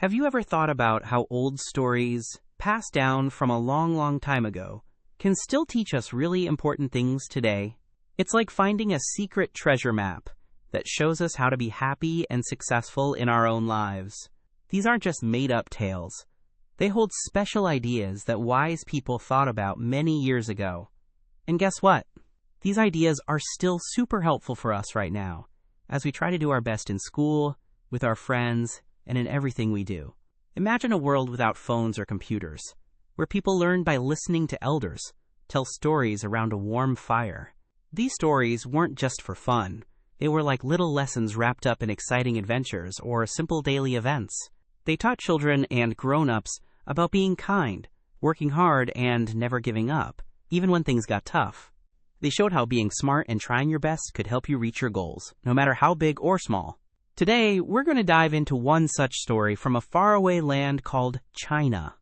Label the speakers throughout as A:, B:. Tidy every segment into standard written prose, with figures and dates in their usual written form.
A: Have you ever thought about how old stories, passed down from a long, long time ago, can still teach us really important things today? It's like finding a secret treasure map that shows us how to be happy and successful in our own lives. These aren't just made-up tales. They hold special ideas that wise people thought about many years ago. And guess what? These ideas are still super helpful for us right now, as we try to do our best in school, with our friends, and in everything we do. Imagine a world without phones or computers, where people learn by listening to elders, tell stories around a warm fire. These stories weren't just for fun. They were like little lessons wrapped up in exciting adventures or simple daily events. They taught children and grown-ups about being kind, working hard, and never giving up, even when things got tough. They showed how being smart and trying your best could help you reach your goals, no matter how big or small. Today, we're going to dive into one such story from a faraway land called China.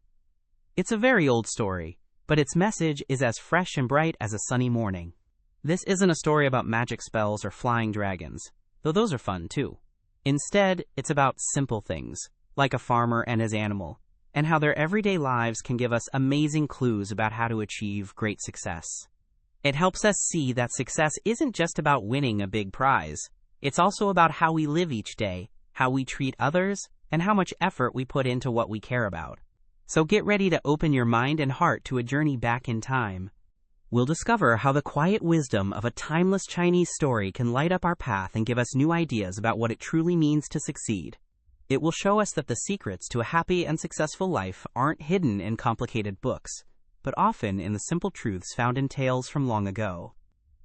A: It's a very old story, but its message is as fresh and bright as a sunny morning. This isn't a story about magic spells or flying dragons, though those are fun too. Instead, it's about simple things, like a farmer and his animal, and how their everyday lives can give us amazing clues about how to achieve great success. It helps us see that success isn't just about winning a big prize. It's also about how we live each day, how we treat others, and how much effort we put into what we care about. So get ready to open your mind and heart to a journey back in time. We'll discover how the quiet wisdom of a timeless Chinese story can light up our path and give us new ideas about what it truly means to succeed. It will show us that the secrets to a happy and successful life aren't hidden in complicated books, but often in the simple truths found in tales from long ago.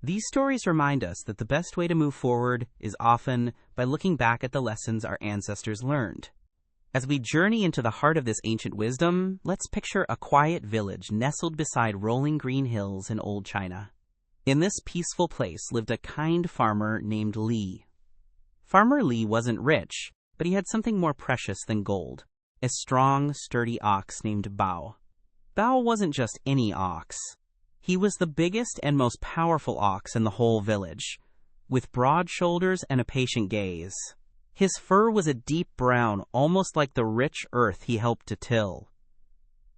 A: These stories remind us that the best way to move forward is often by looking back at the lessons our ancestors learned. As we journey into the heart of this ancient wisdom, let's picture a quiet village nestled beside rolling green hills in old China. In this peaceful place lived a kind farmer named Li. Farmer Li wasn't rich, but he had something more precious than gold, a strong, sturdy ox named Bao. Bao wasn't just any ox. He was the biggest and most powerful ox in the whole village, with broad shoulders and a patient gaze. His fur was a deep brown, almost like the rich earth he helped to till.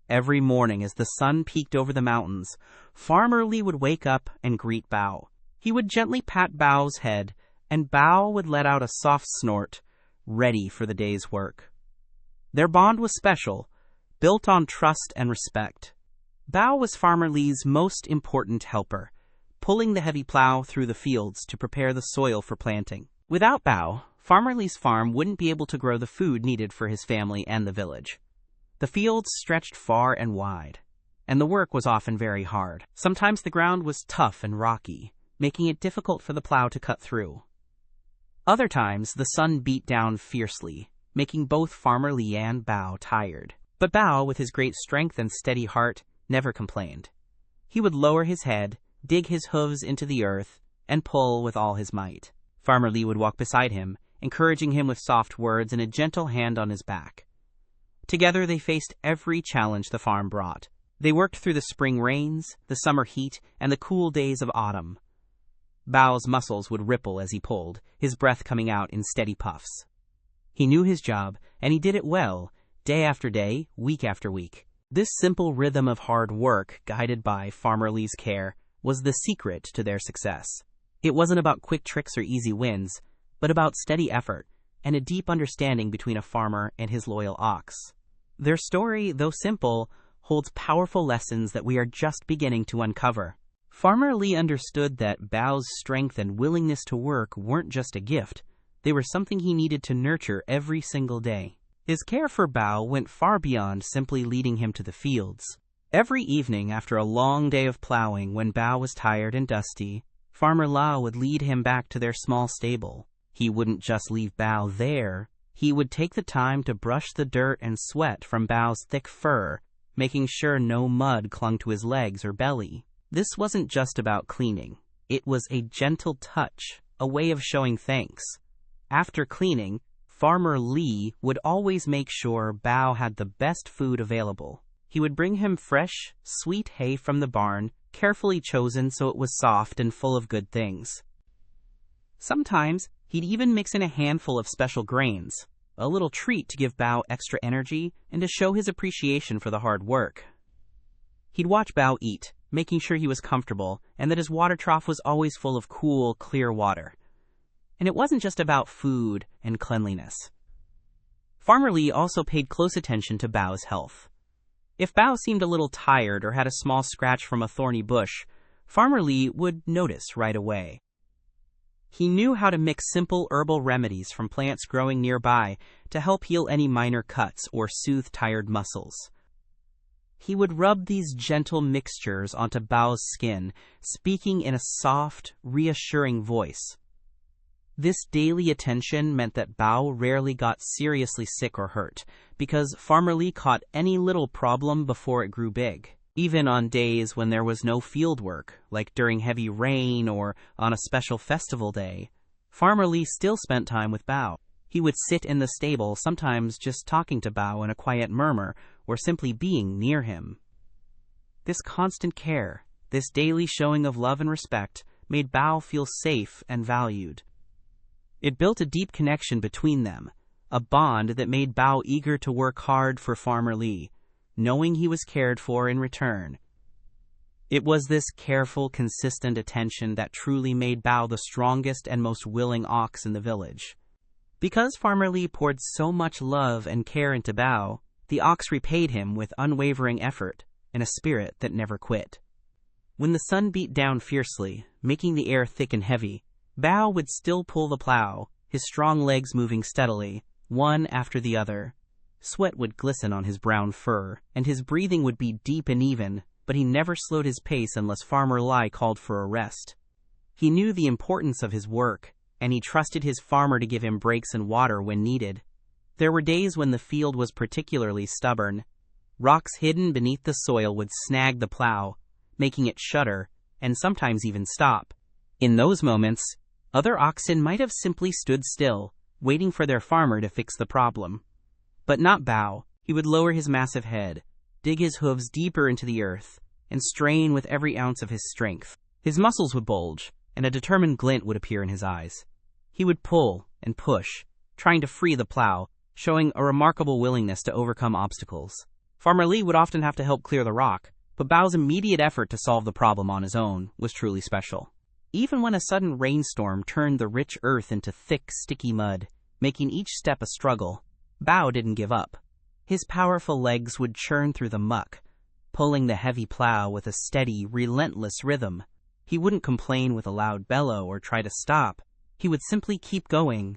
A: Every morning as the sun peeked over the mountains, Farmer Li would wake up and greet Bao. He would gently pat Bao's head, and Bao would let out a soft snort, ready for the day's work. Their bond was special, built on trust and respect. Bao was Farmer Li's most important helper, pulling the heavy plow through the fields to prepare the soil for planting. Without Bao, Farmer Li's farm wouldn't be able to grow the food needed for his family and the village. The fields stretched far and wide, and the work was often very hard. Sometimes the ground was tough and rocky, making it difficult for the plow to cut through. Other times, the sun beat down fiercely, making both Farmer Li and Bao tired. But Bao, with his great strength and steady heart, never complained. He would lower his head, dig his hooves into the earth, and pull with all his might. Farmer Li would walk beside him, encouraging him with soft words and a gentle hand on his back. Together they faced every challenge the farm brought. They worked through the spring rains, the summer heat, and the cool days of autumn. Bao's muscles would ripple as he pulled, his breath coming out in steady puffs. He knew his job, and he did it well, day after day, week after week. This simple rhythm of hard work, guided by Farmer Li's care, was the secret to their success. It wasn't about quick tricks or easy wins, but about steady effort and a deep understanding between a farmer and his loyal ox. Their story, though simple, holds powerful lessons that we are just beginning to uncover. Farmer Li understood that Bao's strength and willingness to work weren't just a gift. They were something he needed to nurture every single day. His care for Bao went far beyond simply leading him to the fields. Every evening after a long day of plowing, when Bao was tired and dusty, Farmer Li would lead him back to their small stable. He wouldn't just leave Bao there. He would take the time to brush the dirt and sweat from Bao's thick fur, making sure no mud clung to his legs or belly. This wasn't just about cleaning. It was a gentle touch, a way of showing thanks. After cleaning, Farmer Li would always make sure Bao had the best food available. He would bring him fresh, sweet hay from the barn, carefully chosen so it was soft and full of good things. Sometimes, he'd even mix in a handful of special grains, a little treat to give Bao extra energy and to show his appreciation for the hard work. He'd watch Bao eat, making sure he was comfortable and that his water trough was always full of cool, clear water. And it wasn't just about food and cleanliness. Farmer Lee also paid close attention to Bao's health. If Bao seemed a little tired or had a small scratch from a thorny bush, Farmer Lee would notice right away. He knew how to mix simple herbal remedies from plants growing nearby to help heal any minor cuts or soothe tired muscles. He would rub these gentle mixtures onto Bao's skin, speaking in a soft, reassuring voice. This daily attention meant that Bao rarely got seriously sick or hurt, because Farmer Lee caught any little problem before it grew big. Even on days when there was no field work, like during heavy rain or on a special festival day, Farmer Lee still spent time with Bao. He would sit in the stable, sometimes just talking to Bao in a quiet murmur, or simply being near him. This constant care, this daily showing of love and respect, made Bao feel safe and valued. It built a deep connection between them, a bond that made Bao eager to work hard for Farmer Lee, knowing he was cared for in return. It was this careful, consistent attention that truly made Bao the strongest and most willing ox in the village. Because Farmer Lee poured so much love and care into Bao, the ox repaid him with unwavering effort and a spirit that never quit. When the sun beat down fiercely, making the air thick and heavy, Bao would still pull the plow, his strong legs moving steadily, one after the other. Sweat would glisten on his brown fur, and his breathing would be deep and even, but he never slowed his pace unless Farmer Lee called for a rest. He knew the importance of his work, and he trusted his farmer to give him breaks and water when needed. There were days when the field was particularly stubborn. Rocks hidden beneath the soil would snag the plow, making it shudder, and sometimes even stop. In those moments, other oxen might have simply stood still, waiting for their farmer to fix the problem. But not Bao. He would lower his massive head, dig his hooves deeper into the earth, and strain with every ounce of his strength. His muscles would bulge, and a determined glint would appear in his eyes. He would pull and push, trying to free the plow, showing a remarkable willingness to overcome obstacles. Farmer Lee would often have to help clear the rock, but Bao's immediate effort to solve the problem on his own was truly special. Even when a sudden rainstorm turned the rich earth into thick, sticky mud, making each step a struggle, Bao didn't give up. His powerful legs would churn through the muck, pulling the heavy plow with a steady, relentless rhythm. He wouldn't complain with a loud bellow or try to stop. He would simply keep going,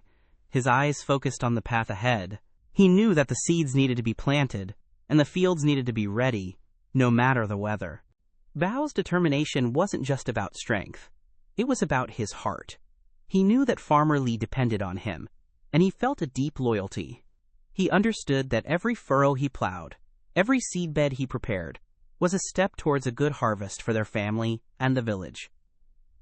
A: his eyes focused on the path ahead. He knew that the seeds needed to be planted, and the fields needed to be ready, no matter the weather. Bao's determination wasn't just about strength. It was about his heart. He knew that Farmer Lee depended on him, and he felt a deep loyalty. He understood that every furrow he plowed, every seedbed he prepared, was a step towards a good harvest for their family and the village.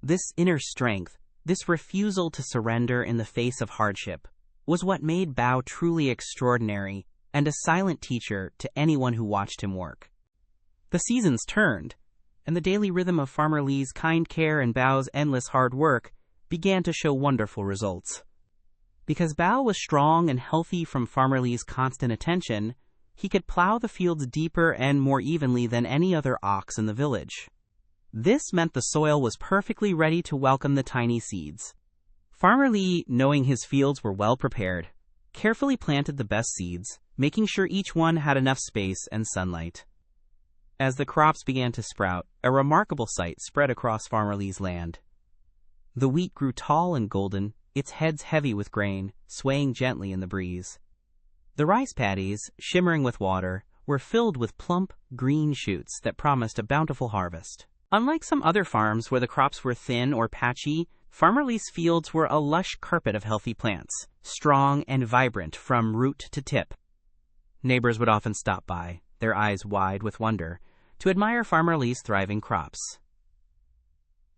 A: This inner strength, this refusal to surrender in the face of hardship, was what made Bao truly extraordinary and a silent teacher to anyone who watched him work. The seasons turned, and the daily rhythm of Farmer Lee's kind care and Bao's endless hard work began to show wonderful results. Because Bao was strong and healthy from Farmer Lee's constant attention, he could plow the fields deeper and more evenly than any other ox in the village. This meant the soil was perfectly ready to welcome the tiny seeds. Farmer Lee, knowing his fields were well prepared, carefully planted the best seeds, making sure each one had enough space and sunlight. As the crops began to sprout, a remarkable sight spread across Farmer Lee's land. The wheat grew tall and golden, its heads heavy with grain, swaying gently in the breeze. The rice paddies, shimmering with water, were filled with plump, green shoots that promised a bountiful harvest. Unlike some other farms where the crops were thin or patchy, Farmer Lee's fields were a lush carpet of healthy plants, strong and vibrant from root to tip. Neighbors would often stop by, their eyes wide with wonder, to admire Farmer Lee's thriving crops.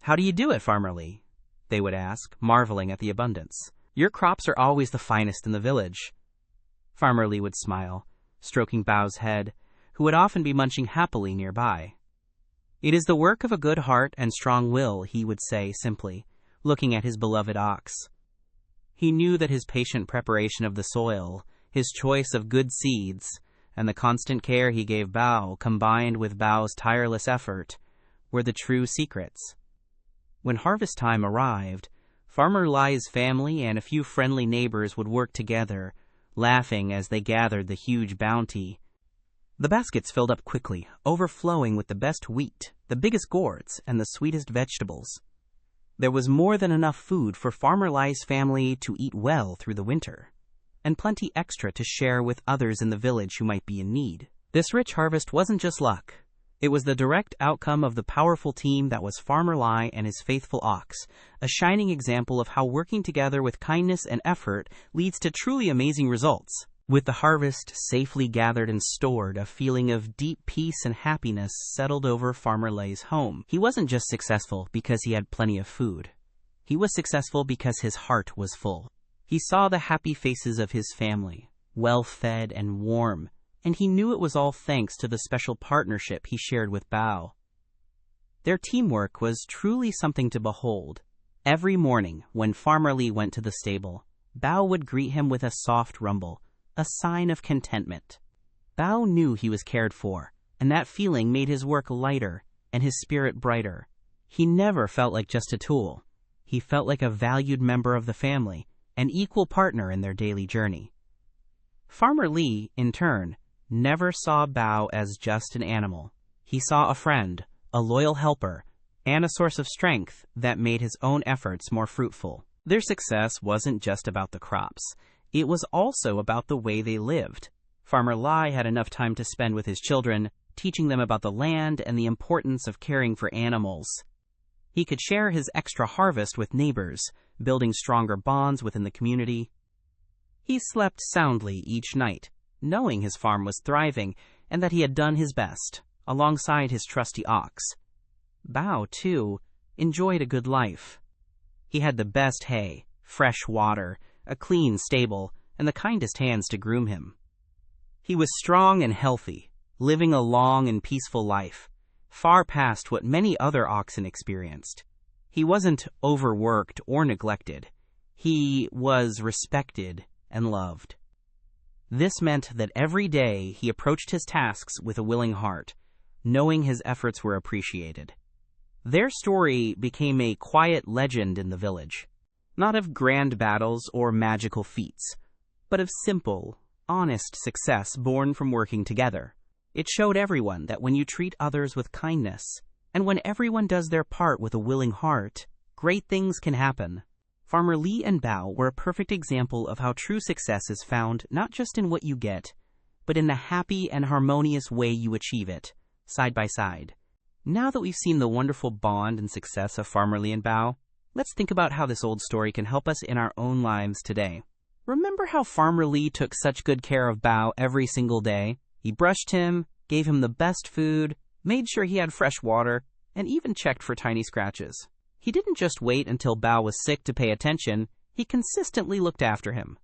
A: "How do you do it, Farmer Lee?" they would ask, marveling at the abundance. "Your crops are always the finest in the village." Farmer Lee would smile, stroking Bao's head, who would often be munching happily nearby. "It is the work of a good heart and strong will," he would say simply, looking at his beloved ox. He knew that his patient preparation of the soil, his choice of good seeds, and the constant care he gave Bao, combined with Bao's tireless effort, were the true secrets. When harvest time arrived, Farmer Lai's family and a few friendly neighbors would work together, laughing as they gathered the huge bounty. The baskets filled up quickly, overflowing with the best wheat, the biggest gourds, and the sweetest vegetables. There was more than enough food for Farmer Lai's family to eat well through the winter, and plenty extra to share with others in the village who might be in need. This rich harvest wasn't just luck. It was the direct outcome of the powerful team that was Farmer Lai and his faithful ox, a shining example of how working together with kindness and effort leads to truly amazing results. With the harvest safely gathered and stored, a feeling of deep peace and happiness settled over Farmer Lai's home. He wasn't just successful because he had plenty of food. He was successful because his heart was full. He saw the happy faces of his family, well-fed and warm, and he knew it was all thanks to the special partnership he shared with Bao. Their teamwork was truly something to behold. Every morning, when Farmer Li went to the stable, Bao would greet him with a soft rumble, a sign of contentment. Bao knew he was cared for, and that feeling made his work lighter and his spirit brighter. He never felt like just a tool. He felt like a valued member of the family, an equal partner in their daily journey. Farmer Li, in turn, never saw Bao as just an animal. He saw a friend, a loyal helper, and a source of strength that made his own efforts more fruitful. Their success wasn't just about the crops. It was also about the way they lived. Farmer Lai had enough time to spend with his children, teaching them about the land and the importance of caring for animals. He could share his extra harvest with neighbors, building stronger bonds within the community. He slept soundly each night, knowing his farm was thriving and that he had done his best, alongside his trusty ox. Bao, too, enjoyed a good life. He had the best hay, fresh water, a clean stable, and the kindest hands to groom him. He was strong and healthy, living a long and peaceful life, far past what many other oxen experienced. He wasn't overworked or neglected. He was respected and loved. This meant that every day he approached his tasks with a willing heart, knowing his efforts were appreciated. Their story became a quiet legend in the village, not of grand battles or magical feats, but of simple, honest success born from working together. It showed everyone that when you treat others with kindness, and when everyone does their part with a willing heart, great things can happen. Farmer Li and Bao were a perfect example of how true success is found not just in what you get, but in the happy and harmonious way you achieve it, side by side. Now that we've seen the wonderful bond and success of Farmer Li and Bao, let's think about how this old story can help us in our own lives today. Remember how Farmer Li took such good care of Bao every single day? He brushed him, gave him the best food, made sure he had fresh water, and even checked for tiny scratches. He didn't just wait until Bao was sick to pay attention, he consistently looked after him.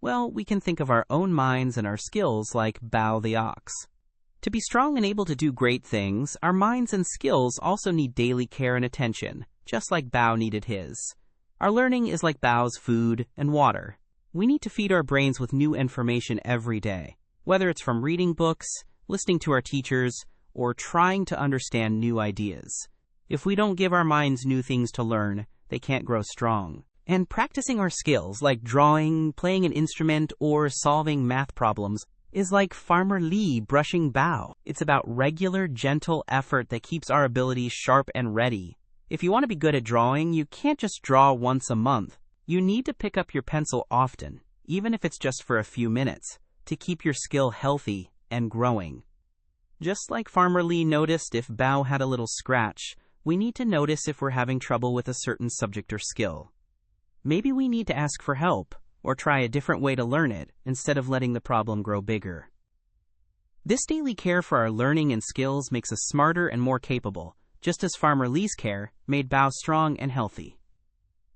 A: Well, we can think of our own minds and our skills like Bao the ox. To be strong and able to do great things, our minds and skills also need daily care and attention, just like Bao needed his. Our learning is like Bao's food and water. We need to feed our brains with new information every day, whether it's from reading books, listening to our teachers, or trying to understand new ideas. If we don't give our minds new things to learn, they can't grow strong. And practicing our skills, like drawing, playing an instrument, or solving math problems, is like Farmer Li brushing Bao. It's about regular, gentle effort that keeps our abilities sharp and ready. If you want to be good at drawing, you can't just draw once a month. You need to pick up your pencil often, even if it's just for a few minutes, to keep your skill healthy and growing. Just like Farmer Li noticed if Bao had a little scratch, we need to notice if we're having trouble with a certain subject or skill. Maybe we need to ask for help, or try a different way to learn it, instead of letting the problem grow bigger. This daily care for our learning and skills makes us smarter and more capable, just as Farmer Li's care made Bao strong and healthy.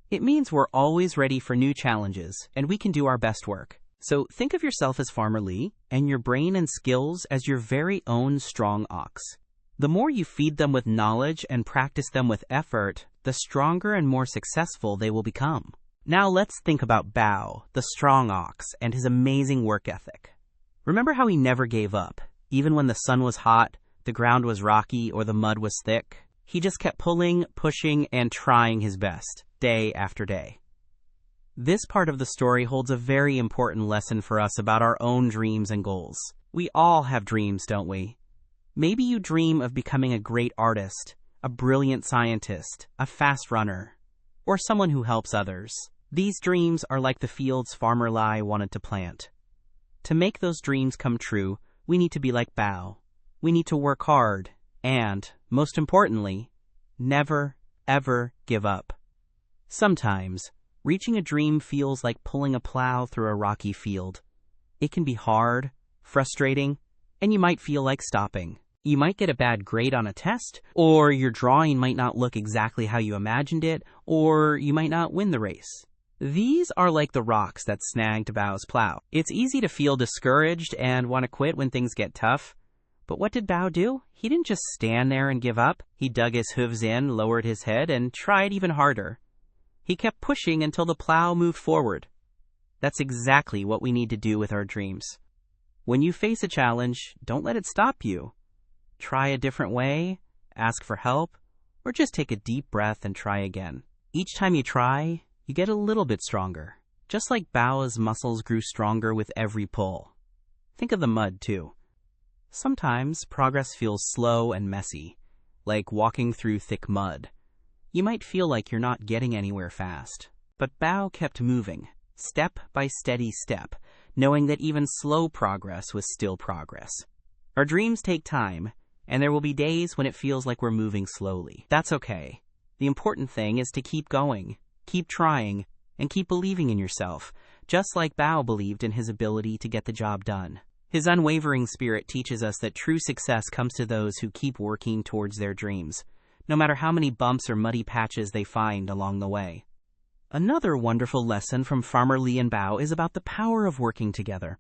A: It means we're always ready for new challenges, and we can do our best work. So think of yourself as Farmer Li, and your brain and skills as your very own strong ox. The more you feed them with knowledge and practice them with effort, the stronger and more successful they will become. Now let's think about Bao, the strong ox, and his amazing work ethic. Remember how he never gave up, even when the sun was hot, the ground was rocky, or the mud was thick? He just kept pulling, pushing, and trying his best, day after day. This part of the story holds a very important lesson for us about our own dreams and goals. We all have dreams, don't we? Maybe you dream of becoming a great artist, a brilliant scientist, a fast runner, or someone who helps others. These dreams are like the fields Farmer Lee wanted to plant. To make those dreams come true, we need to be like Bao. We need to work hard and, most importantly, never, ever give up. Sometimes, reaching a dream feels like pulling a plow through a rocky field. It can be hard, frustrating, and you might feel like stopping. You might get a bad grade on a test, or your drawing might not look exactly how you imagined it, or you might not win the race. These are like the rocks that snagged Bao's plow. It's easy to feel discouraged and want to quit when things get tough. But what did Bao do? He didn't just stand there and give up. He dug his hooves in, lowered his head, and tried even harder. He kept pushing until the plow moved forward. That's exactly what we need to do with our dreams. When you face a challenge, don't let it stop you. Try a different way, ask for help, or just take a deep breath and try again. Each time you try, you get a little bit stronger. Just like Bao's muscles grew stronger with every pull. Think of the mud, too. Sometimes progress feels slow and messy, like walking through thick mud. You might feel like you're not getting anywhere fast. But Bao kept moving, step by steady step, knowing that even slow progress was still progress. Our dreams take time, and there will be days when it feels like we're moving slowly. That's okay. The important thing is to keep going, keep trying, and keep believing in yourself, just like Bao believed in his ability to get the job done. His unwavering spirit teaches us that true success comes to those who keep working towards their dreams, no matter how many bumps or muddy patches they find along the way. Another wonderful lesson from Farmer Lee and Bao is about the power of working together.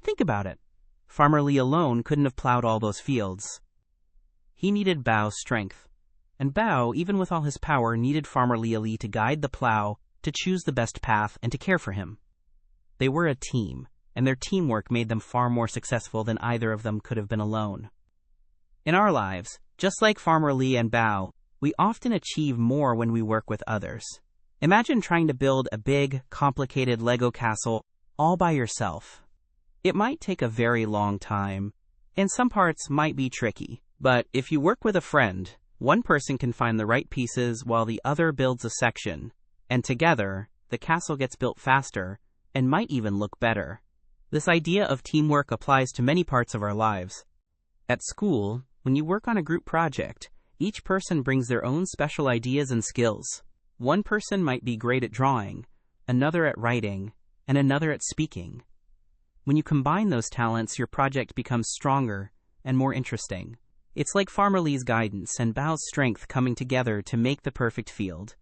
A: Think about it. Farmer Lee alone couldn't have plowed all those fields. He needed Bao's strength. And Bao, even with all his power, needed Farmer Lee to guide the plow, to choose the best path, and to care for him. They were a team, and their teamwork made them far more successful than either of them could have been alone. In our lives, just like Farmer Lee and Bao, we often achieve more when we work with others. Imagine trying to build a big, complicated Lego castle all by yourself. It might take a very long time, and some parts might be tricky. But if you work with a friend, one person can find the right pieces while the other builds a section, and together, the castle gets built faster and might even look better. This idea of teamwork applies to many parts of our lives. At school, when you work on a group project, each person brings their own special ideas and skills. One person might be great at drawing, another at writing, and another at speaking. When you combine those talents, your project becomes stronger and more interesting. It's like Farmer Lee's guidance and Bao's strength coming together to make the perfect field.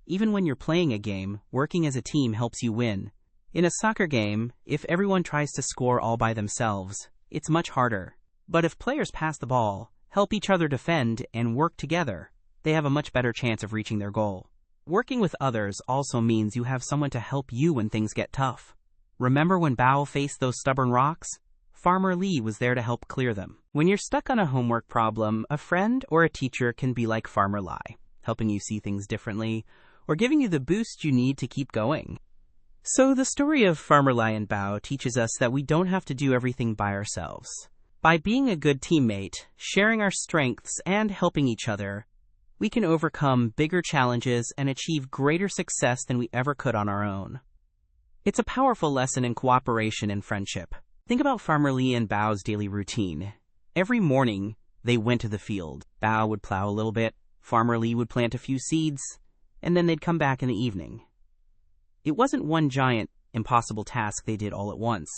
A: Even when you're playing a game, working as a team helps you win. In a soccer game, if everyone tries to score all by themselves, it's much harder. But if players pass the ball, help each other defend, and work together, they have a much better chance of reaching their goal. Working with others also means you have someone to help you when things get tough. Remember when Bao faced those stubborn rocks? Farmer Lee was there to help clear them. When you're stuck on a homework problem, a friend or a teacher can be like Farmer Lee, helping you see things differently, or giving you the boost you need to keep going. So the story of Farmer Lee and Bao teaches us that we don't have to do everything by ourselves. By being a good teammate, sharing our strengths, and helping each other, we can overcome bigger challenges and achieve greater success than we ever could on our own. It's a powerful lesson in cooperation and friendship. Think about Farmer Lee and Bao's daily routine. Every morning, they went to the field. Bao would plow a little bit, Farmer Lee would plant a few seeds, and then they'd come back in the evening. It wasn't one giant, impossible task they did all at once.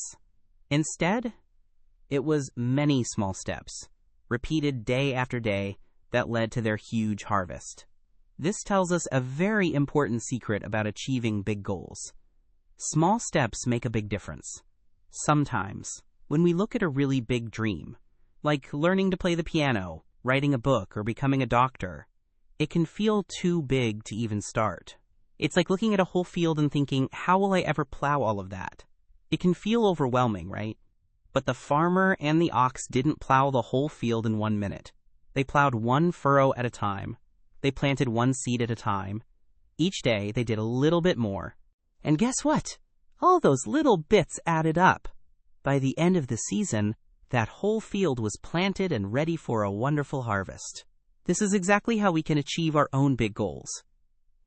A: Instead, it was many small steps, repeated day after day, that led to their huge harvest. This tells us a very important secret about achieving big goals. Small steps make a big difference. Sometimes, when we look at a really big dream, like learning to play the piano, writing a book, or becoming a doctor, it can feel too big to even start. It's like looking at a whole field and thinking, how will I ever plow all of that? It can feel overwhelming, right? But the farmer and the ox didn't plow the whole field in 1 minute. They plowed one furrow at a time. They planted one seed at a time. Each day, they did a little bit more. And guess what? All those little bits added up. By the end of the season, that whole field was planted and ready for a wonderful harvest. This is exactly how we can achieve our own big goals.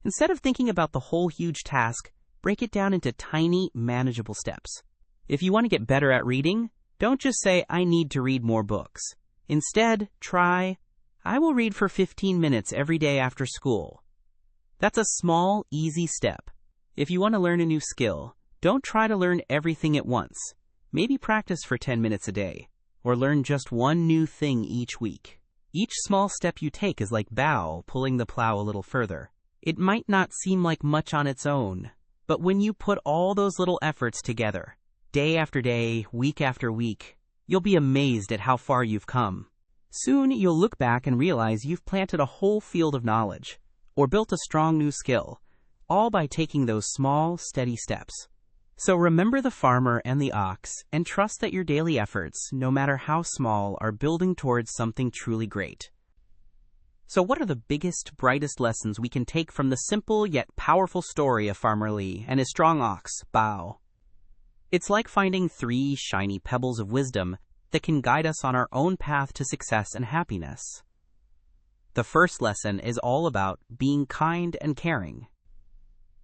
A: Instead of thinking about the whole huge task, break it down into tiny, manageable steps. If you want to get better at reading, don't just say, I need to read more books. Instead, try, I will read for 15 minutes every day after school. That's a small, easy step. If you want to learn a new skill, don't try to learn everything at once. Maybe practice for 10 minutes a day, or learn just one new thing each week. Each small step you take is like bow pulling the plow a little further. It might not seem like much on its own, but when you put all those little efforts together, day after day, week after week, you'll be amazed at how far you've come. Soon you'll look back and realize you've planted a whole field of knowledge, or built a strong new skill, all by taking those small, steady steps. So remember the farmer and the ox, and trust that your daily efforts, no matter how small, are building towards something truly great. So what are the biggest, brightest lessons we can take from the simple yet powerful story of Farmer Lee and his strong ox, Bao? It's like finding 3 shiny pebbles of wisdom that can guide us on our own path to success and happiness. The first lesson is all about being kind and caring.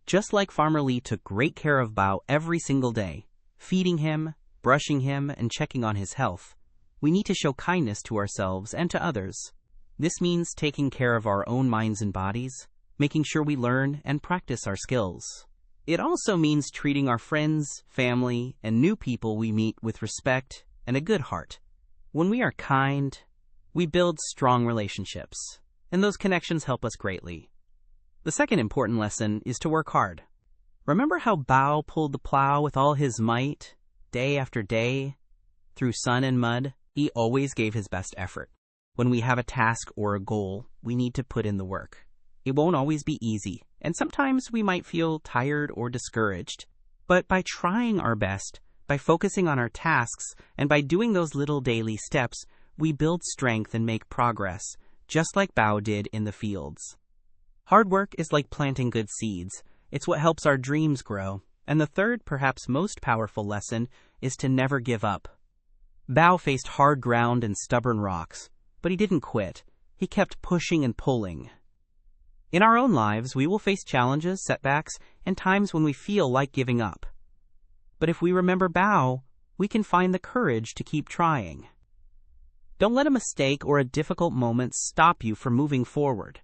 A: Just like Farmer Lee took great care of Bao every single day, feeding him, brushing him, and checking on his health, we need to show kindness to ourselves and to others. This means taking care of our own minds and bodies, making sure we learn and practice our skills. It also means treating our friends, family, and new people we meet with respect and a good heart. When we are kind, we build strong relationships, and those connections help us greatly. The second important lesson is to work hard. Remember how Bao pulled the plow with all his might, day after day, through sun and mud? He always gave his best effort. When we have a task or a goal, we need to put in the work. It won't always be easy, and sometimes we might feel tired or discouraged. But by trying our best, by focusing on our tasks, and by doing those little daily steps, we build strength and make progress, just like Bao did in the fields. Hard work is like planting good seeds. It's what helps our dreams grow. And the third, perhaps most powerful lesson is to never give up. Bao faced hard ground and stubborn rocks, but he didn't quit. He kept pushing and pulling. In our own lives, we will face challenges, setbacks, and times when we feel like giving up. But if we remember Bao, we can find the courage to keep trying. Don't let a mistake or a difficult moment stop you from moving forward.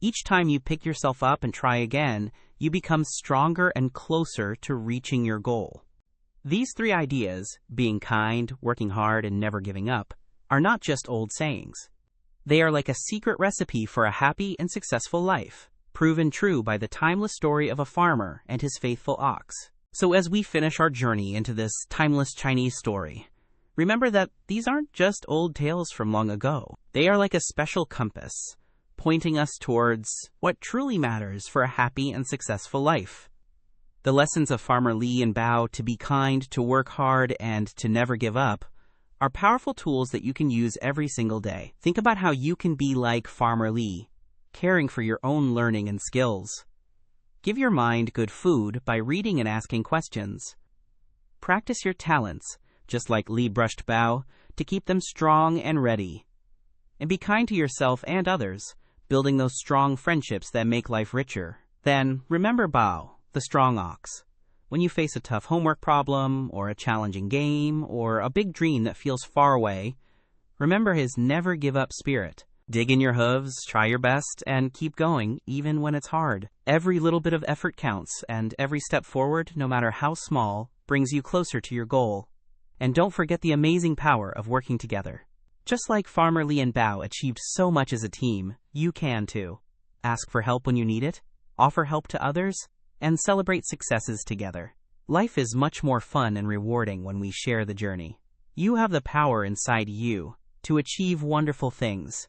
A: Each time you pick yourself up and try again, you become stronger and closer to reaching your goal. These 3 ideas, being kind, working hard, and never giving up, are not just old sayings. They are like a secret recipe for a happy and successful life, proven true by the timeless story of a farmer and his faithful ox. So as we finish our journey into this timeless Chinese story, remember that these aren't just old tales from long ago. They are like a special compass, pointing us towards what truly matters for a happy and successful life. The lessons of Farmer Lee and Bao to be kind, to work hard, and to never give up are powerful tools that you can use every single day. Think about how you can be like Farmer Lee, caring for your own learning and skills. Give your mind good food by reading and asking questions. Practice your talents, just like Lee brushed Bao, to keep them strong and ready. And be kind to yourself and others, building those strong friendships that make life richer. Then, remember Bao, the strong ox. When you face a tough homework problem, or a challenging game, or a big dream that feels far away, remember his never-give-up spirit. Dig in your hooves, try your best, and keep going, even when it's hard. Every little bit of effort counts, and every step forward, no matter how small, brings you closer to your goal. And don't forget the amazing power of working together. Just like Farmer Lee and Bao achieved so much as a team, you can too. Ask for help when you need it, offer help to others, and celebrate successes together. Life is much more fun and rewarding when we share the journey. You have the power inside you to achieve wonderful things.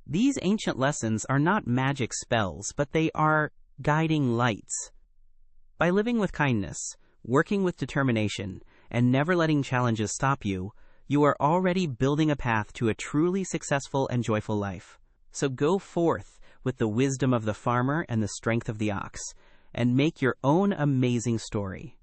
A: These ancient lessons are not magic spells, but they are guiding lights. By living with kindness, working with determination, and never letting challenges stop you, you are already building a path to a truly successful and joyful life. So go forth with the wisdom of the farmer and the strength of the ox, and make your own amazing story.